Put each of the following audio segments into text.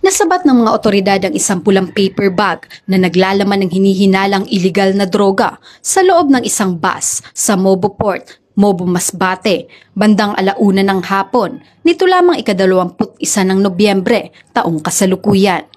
Nasabat ng mga otoridad ang isang pulang paper bag na naglalaman ng hinihinalang iligal na droga sa loob ng isang bus sa Mobo Port, Mobo Masbate, bandang 1:00 ng hapon, nito lamang ika-21 ng Nobyembre, taong kasalukuyan.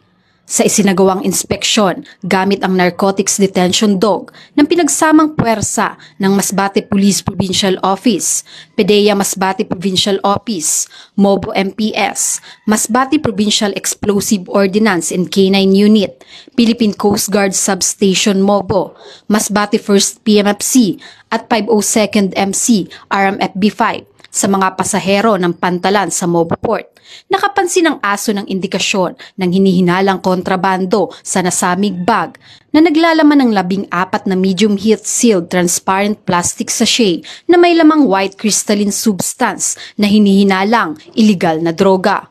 Sa isinagawang inspeksyon gamit ang Narcotics Detention Dog ng pinagsamang puwersa ng Masbate Police Provincial Office, PDEA Masbate Provincial Office, Mobo MPS, Masbate Provincial Explosive Ordnance and K9 Unit, Philippine Coast Guard Substation Mobo, Masbate 1st PMFC at 502nd MC RMFB5 sa mga pasahero ng Pantalan sa Mobo Port. Nakapansin ang aso ng indikasyon ng hinihinalang kontrabando sa nasamig bag na naglalaman ng 14 na medium heat sealed transparent plastic sachet na may lamang white crystalline substance na hinihinalang iligal na droga.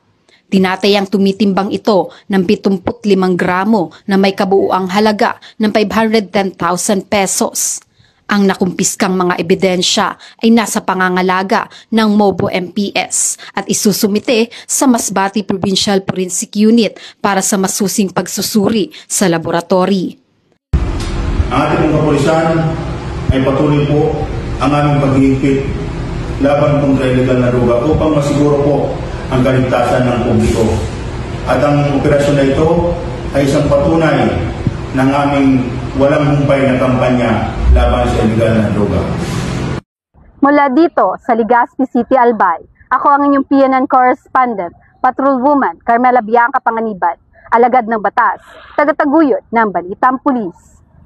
Tinatayang tumitimbang ito ng 75 gramo na may kabuuang halaga ng 510,000 pesos. Ang nakumpiskang mga ebidensya ay nasa pangangalaga ng Mobo MPS at isusumite sa Masbate Provincial Forensic Unit para sa masusing pagsusuri sa laboratory. Ang ating mga kapulisan ay patuloy po ang aming paghihigpit laban kontra illegal na droga upang masiguro po ang kaligtasan ng publiko. At ang operasyon na ito ay isang patunay ng aming walang humpay na kampanya laban sa illegal na droga. Mula dito sa Legazpi City, Albay, ako ang inyong PNN correspondent, Patrolwoman Carmela Bianca Panganiban, alagad ng batas, tagataguyod ng Balitang Pulis.